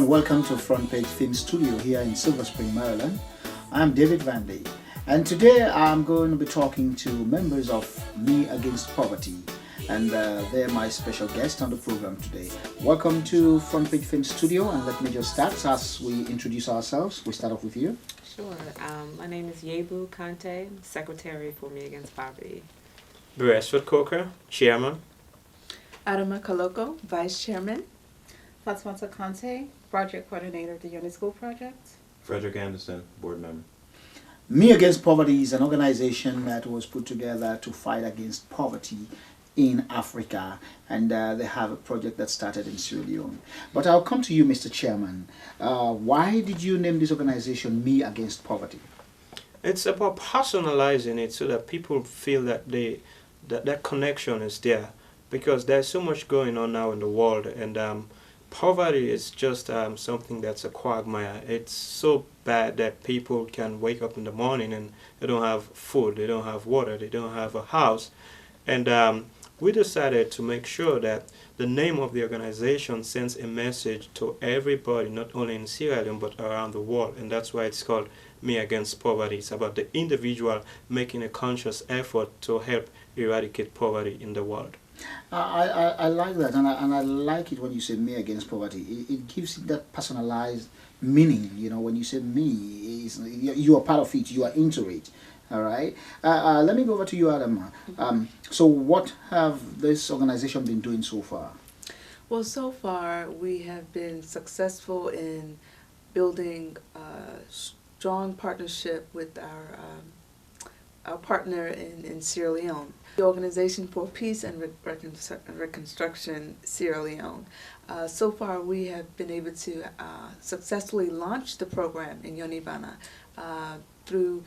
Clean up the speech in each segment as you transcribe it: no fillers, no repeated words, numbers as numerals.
and welcome to Front Page Film Studio here in Silver Spring, Maryland. I'm David Vandy, and today I'm going to be talking to members of Me Against Poverty, and they're my special guest on the program today. Welcome to Front Page Film Studio, and let me just start as we introduce ourselves. We start off with you. Sure. My name is Yebu Kante, Secretary for Me Against Poverty. Beresford Coker, Chairman. Adama Kaloko, Vice Chairman. Fatmata Kante, Project Coordinator of the Uni School Project. Frederick Anderson, Board Member. Me Against Poverty is an organization that was put together to fight against poverty in Africa, and they have a project that started in Sierra Leone. But I'll come to you, Mr. Chairman. Why did you name this organization Me Against Poverty? It's about personalizing it so that people feel that that connection is there, because there's so much going on now in the world, and poverty is just something that's a quagmire. It's so bad that people can wake up in the morning and they don't have food, they don't have water, they don't have a house. And we decided to make sure that the name of the organization sends a message to everybody, not only in Sierra Leone but around the world. And that's why it's called Me Against Poverty. It's about the individual making a conscious effort to help eradicate poverty in the world. I like that, and I like it when you say Me Against Poverty. It gives it that personalized meaning. You know, when you say me, you are part of it, you are into it. All right. Let me go over to you, Adam. So what have this organization been doing so far? Well, so far we have been successful in building a strong partnership with our partner in Sierra Leone, the Organization for Peace and Reconstruction Sierra Leone. So far we have been able to successfully launch the program in Yonibana through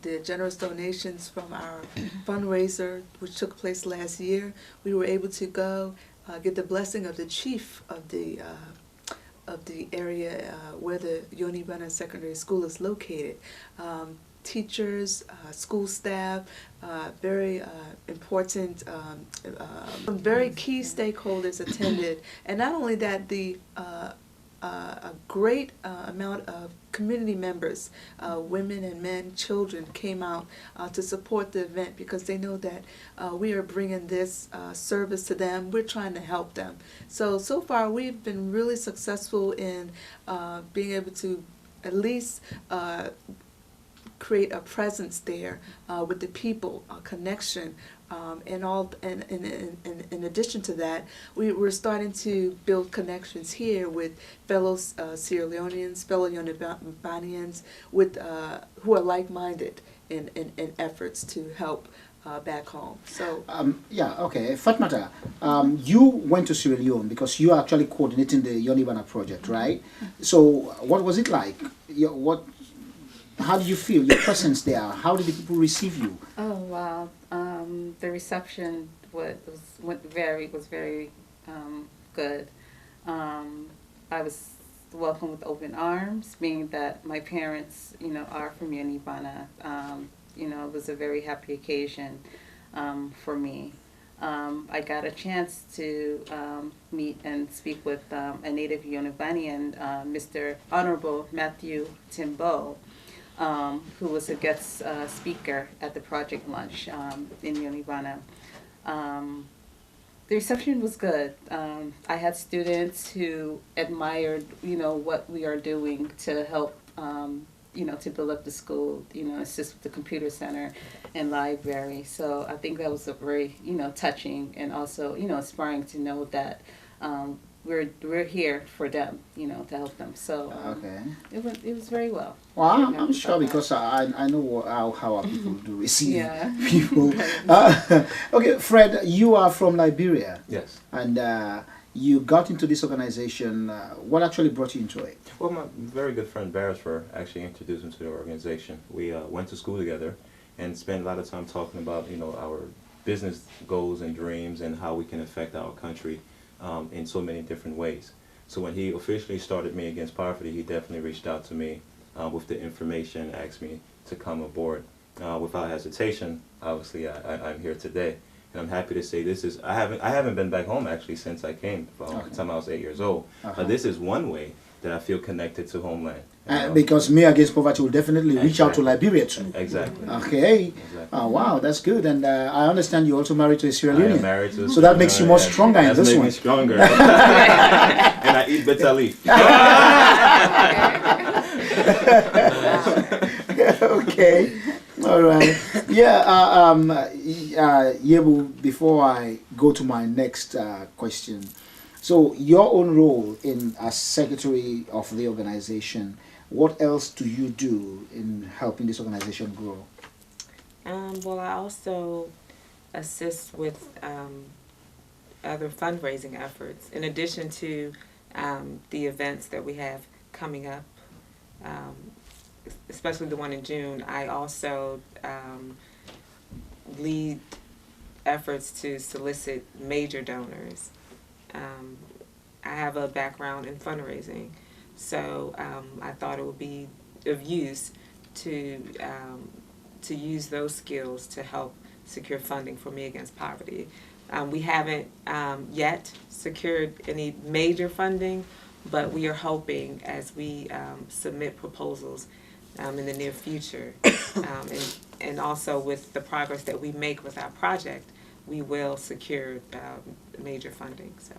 the generous donations from our fundraiser, which took place last year. We were able to go get the blessing of the chief of the area where the Yonibana Secondary School is located. Teachers, school staff, very important, some very key stakeholders attended, and not only that, a great amount of community members, women and men, children, came out to support the event, because they know that we are bringing this service to them. We're trying to help them. So far we've been really successful in being able to at least create a presence there with the people, a connection, and in addition to that, we're starting to build connections here with fellow Sierra Leoneans, fellow Yonibanians, with who are like-minded in efforts to help back home. So yeah, okay. Fatmata, you went to Sierra Leone because you are actually coordinating the Yonibana project, right? So what was it like? How did you feel, your presence there? How did the people receive you? Oh wow, the reception was very good. I was welcomed with open arms, being that my parents, are from Yonibana. It was a very happy occasion for me. I got a chance to meet and speak with a native Yonibanian, Mr. Honorable Matthew Timbo, who was a guest speaker at the project lunch in Yonibana. The reception was good. I had students who admired, what we are doing to help, to build up the school, assist with the computer center and library. So I think that was a very, touching, and also, inspiring to know that we're here for them, to help them. So okay, it was very well. Well, I'm sure, because I know how our people do receive people. Okay, Fred, you are from Liberia. Yes. And you got into this organization. What actually brought you into it? Well, my very good friend Beresford actually introduced me to the organization. We went to school together and spent a lot of time talking about, our business goals and dreams and how we can affect our country in so many different ways. So when he officially started Me Against Poverty, he definitely reached out to me with the information and asked me to come aboard. Without hesitation, obviously I'm here today. And I'm happy to say this is, I haven't been back home actually since I came, from the time I was 8 years old. But this is one way that I feel connected to homeland. Because Me Against Poverty will definitely reach out to Liberia too. Exactly. Okay. Exactly. Oh, wow, that's good. And I understand you're also married to a Sierra I Leonean. am married to a So that makes you more stronger in this That one. makes me stronger. And I eat bitter leaf. Okay. All right. Yeah. Yebu, before I go to my next question, so your own role in as secretary of the organization, what else do you do in helping this organization grow? Well, I also assist with other fundraising efforts in addition to the events that we have coming up, especially the one in June. I also lead efforts to solicit major donors. I have a background in fundraising, so I thought it would be of use to use those skills to help secure funding for Me Against Poverty. We haven't yet secured any major funding, but we are hoping as we submit proposals in the near future, and also with the progress that we make with our project, we will secure major funding. So.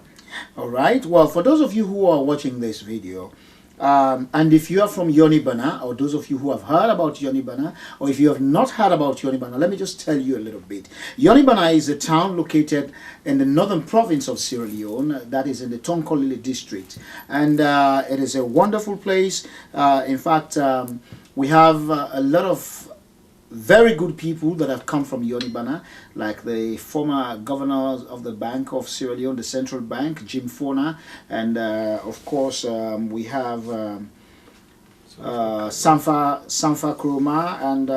All right. Well, for those of you who are watching this video, and if you are from Yonibana, or those of you who have heard about Yonibana, or if you have not heard about Yonibana, let me just tell you a little bit. Yonibana is a town located in the northern province of Sierra Leone, that is in the Tonkolili district. And it is a wonderful place. In fact, we have a lot of very good people that have come from Yonibana, like the former governor of the Bank of Sierra Leone, the Central Bank, Jim Fona, and of course we have Sanfa Kuroma and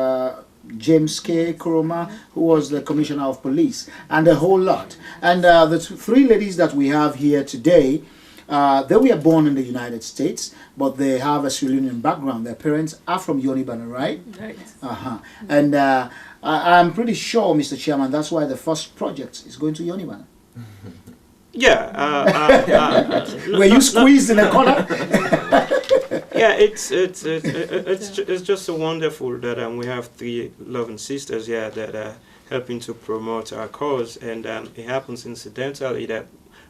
James K. Kuroma, who was the Commissioner of Police, and a whole lot. And the three ladies that we have here today, they were born in the United States, but they have a Sierra Leonean background. Their parents are from Yonibana, right? Right. And I'm pretty sure, Mr. Chairman, that's why the first project is going to Yonibana. Yeah. Were you squeezed in a corner? Yeah, it's just so wonderful that we have three loving sisters here that are helping to promote our cause, and it happens incidentally that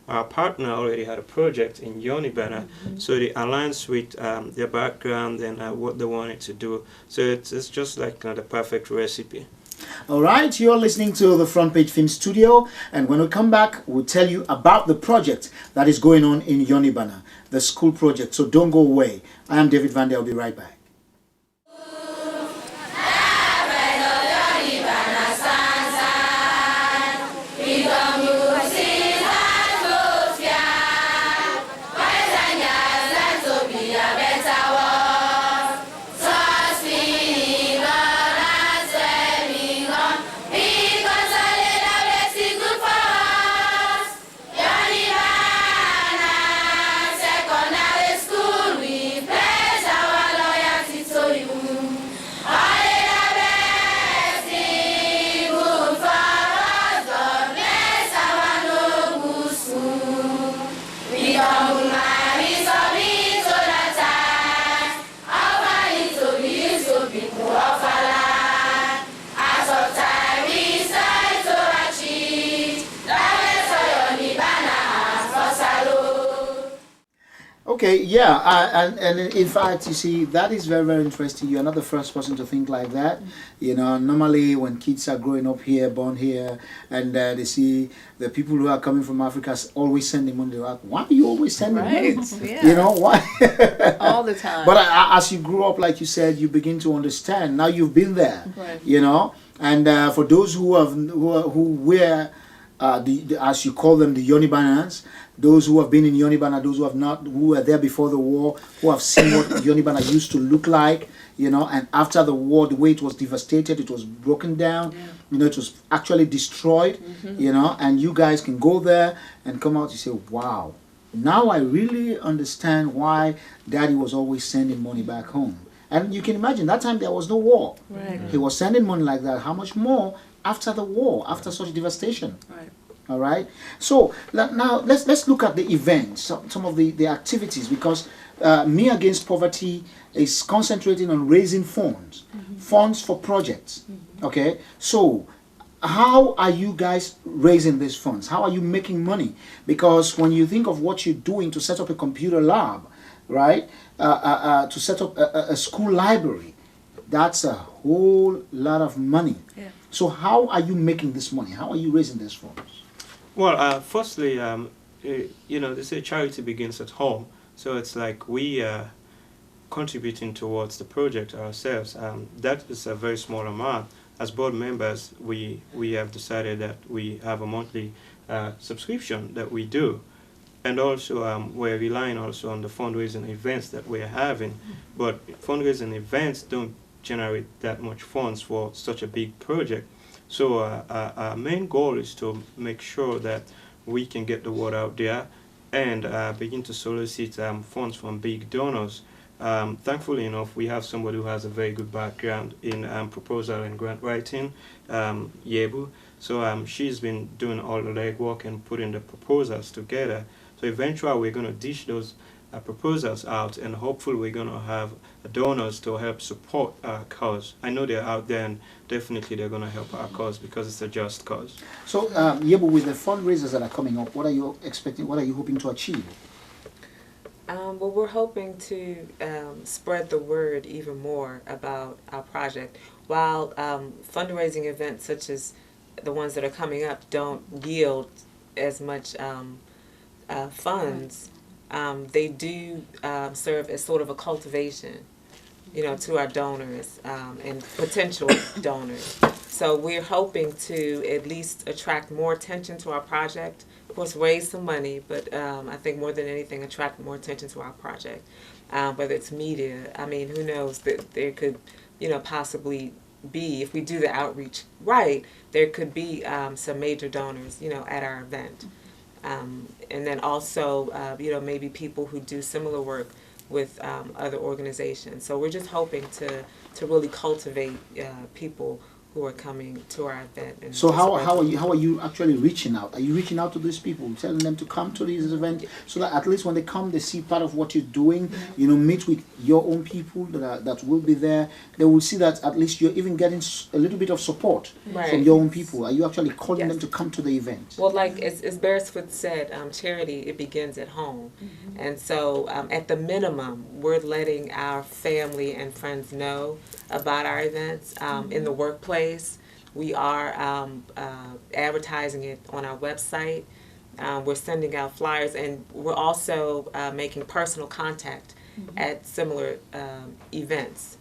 our partner already had a project in Yonibana, so it aligns with their background and what they wanted to do. So it's just like the perfect recipe. All right, you're listening to the Front Page Film Studio, and when we come back, we'll tell you about the project that is going on in Yonibana, the school project. So don't go away. I am David Van Der. I'll be right back. Okay, yeah, and in fact, you see, that is very, very interesting. You're not the first person to think like that. You know, normally when kids are growing up here, born here, and they see the people who are coming from Africa always sending money, they're like, why are you always sending money? Yeah. You know, why? All the time. But as you grow up, like you said, you begin to understand. Now you've been there, Right. you know, and for those who wear, as you call them, the Yonibanas, those who have been in Yonibana, those who have not, who were there before the war, who have seen what Yonibana used to look like, you know, and after the war, the way it was devastated, it was broken down, you know, it was actually destroyed, you know, and you guys can go there and come out and say, wow, now I really understand why Daddy was always sending money back home. And you can imagine that time there was no war. Right. He was sending money like that. How much more after the war, after such devastation? Right. All right. So now let's look at the events, some of the activities, because Me Against Poverty is concentrating on raising funds, funds for projects. Okay. So how are you guys raising these funds? How are you making money? Because when you think of what you're doing to set up a computer lab, right, to set up a school library, that's a whole lot of money. Yeah. So how are you making this money? How are you raising these funds? Well, firstly, they say charity begins at home. So it's like we are contributing towards the project ourselves. That is a very small amount. As board members, we have decided that we have a monthly subscription that we do. And also, we're relying also on the fundraising events that we're having. But fundraising events don't generate that much funds for such a big project. So our main goal is to make sure that we can get the word out there and begin to solicit funds from big donors. Thankfully enough, we have somebody who has a very good background in proposal and grant writing, Yebu. So she's been doing all the legwork and putting the proposals together. So eventually we're going to dish those proposals out, and hopefully we're going to have donors to help support our cause. I know they're out there, and definitely they're going to help our cause because it's a just cause. So, Yebu, with the fundraisers that are coming up, what are you expecting? What are you hoping to achieve? Well, we're hoping to spread the word even more about our project. While fundraising events such as the ones that are coming up don't yield as much funds, they do serve as sort of a cultivation, to our donors and potential donors. So we're hoping to at least attract more attention to our project. Of course, raise some money, but I think more than anything, attract more attention to our project. Whether it's media, I mean, who knows, that there could, possibly be, if we do the outreach right, there could be some major donors, at our event. And then also, maybe people who do similar work with other organizations. So we're just hoping to really cultivate people who are coming to our event. And So how are you actually reaching out? Are you reaching out to these people, telling them to come to these events, so that at least when they come, they see part of what you're doing? Meet with your own people that will be there. They will see that at least you're even getting a little bit of support from your own people. Are you actually calling them to come to the event? Well, like as Beresford said, charity, it begins at home. And so at the minimum, we're letting our family and friends know about our events in the workplace. We are advertising it on our website. We're sending out flyers, and we're also making personal contact at similar events.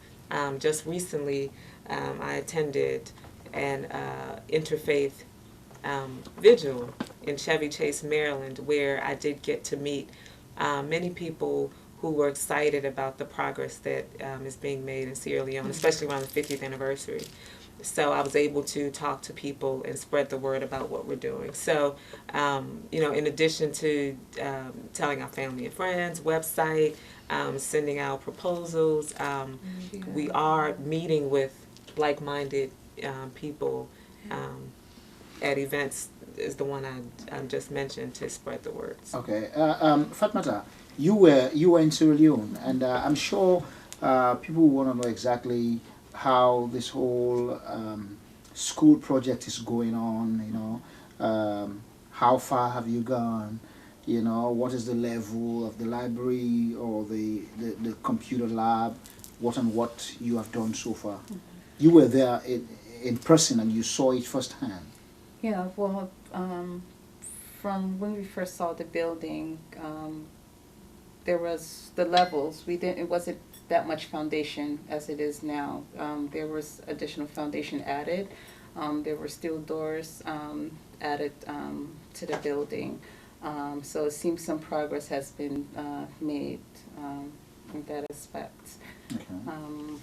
Just recently, I attended an interfaith vigil in Chevy Chase, Maryland, where I did get to meet many people who were excited about the progress that is being made in Sierra Leone, especially around the 50th anniversary. So I was able to talk to people and spread the word about what we're doing. So, in addition to telling our family and friends, website, sending out proposals, we are meeting with like-minded people at events, is the one I just mentioned, to spread the words. Okay, Fatmata, you were in Sierra Leone, and I'm sure people want to know exactly how this whole school project is going on. How far have you gone? What is the level of the library or the computer lab? What you have done so far? You were there in person and you saw it firsthand. Yeah, well, from when we first saw the building, there was the levels. It wasn't that much foundation as it is now. There was additional foundation added. There were steel doors added to the building. So it seems some progress has been made in that aspect. Okay.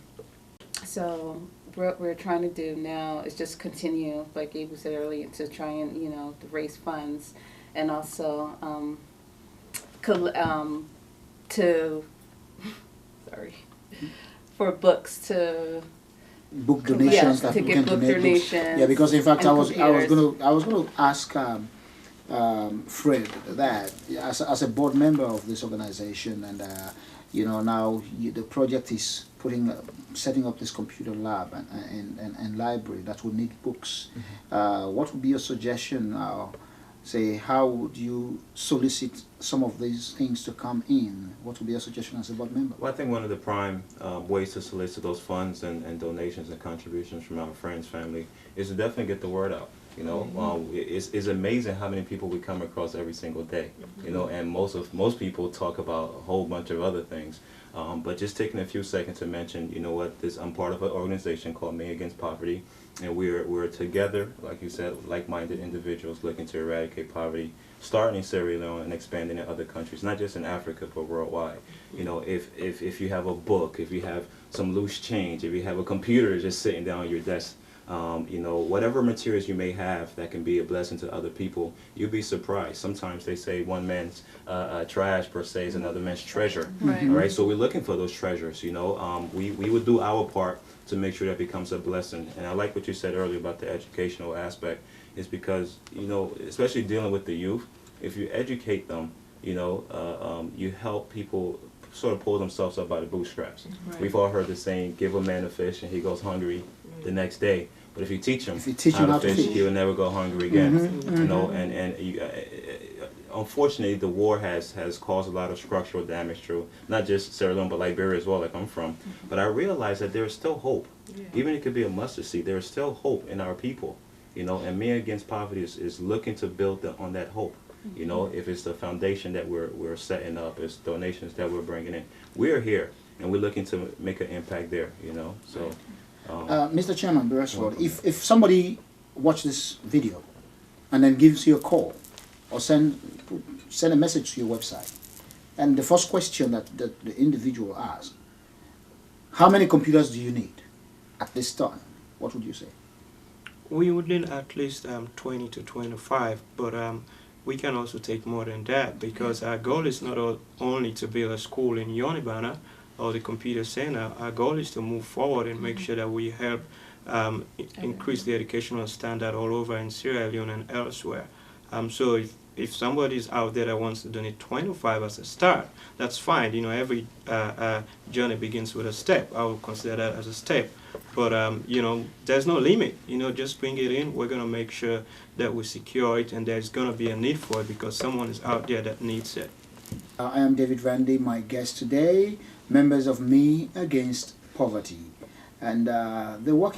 So what we're trying to do now is just continue, like Abe said earlier, to try and to raise funds, and also for books to Book donations yes, that to we get can book donate books. donations. Yeah, because in fact and I was computers. gonna ask Fred that as a board member of this organization, and you know, now the project is setting up this computer lab and library that will need books. What would be your suggestion? Say, how would you solicit some of these things to come in? What would be your suggestion as a board member? Well, I think one of the prime ways to solicit those funds and donations and contributions from our friends, family, is to definitely get the word out. You know, it's amazing how many people we come across every single day. You know, and most people talk about a whole bunch of other things. But just taking a few seconds to mention, you know what, I'm part of an organization called Me Against Poverty, and we're together, like you said, like-minded individuals looking to eradicate poverty, starting in Sierra Leone and expanding in other countries, not just in Africa, but worldwide. You know, if you have a book, if you have some loose change, if you have a computer just sitting down on your desk, you know, whatever materials you may have that can be a blessing to other people, you'd be surprised. Sometimes they say one man's trash per se is another man's treasure. Right. All right, so we're looking for those treasures. You know, we would do our part to make sure that becomes a blessing. And I like what you said earlier about the educational aspect, is because, you know, especially dealing with the youth, if you educate them, you know, you help people sort of pull themselves up by the bootstraps. Right. We've all heard the saying, give a man a fish and he goes hungry the next day. But if you teach him, how to fish, he will never go hungry again. You know, and you, unfortunately, the war has caused a lot of structural damage to not just Sierra Leone, but Liberia as well, like I'm from. But I realize that there is still hope. Even it could be a mustard seed, there is still hope in our people. You know, and Me Against Poverty is looking to build on that hope. You know, if it's the foundation that we're setting up, it's donations that we're bringing in, we're here, and we're looking to make an impact there. You know, so. Mr. Chairman Beresford, if somebody watch this video and then gives you a call or send a message to your website, and the first question that the individual asks, how many computers do you need at this time? What would you say? We would need at least 20 to 25, but we can also take more than that, because our goal is not only to build a school in Yonibana or the computer center. Our goal is to move forward and make sure that we help increase the educational standard all over in Sierra Leone and elsewhere. So if somebody is out there that wants to donate 25 as a start, that's fine. You know, every journey begins with a step. I would consider that as a step. But, you know, there's no limit. You know, just bring it in. We're going to make sure that we secure it, and there's going to be a need for it because someone is out there that needs it. I am David Vandy, my guest today, members of Me Against Poverty. And they're working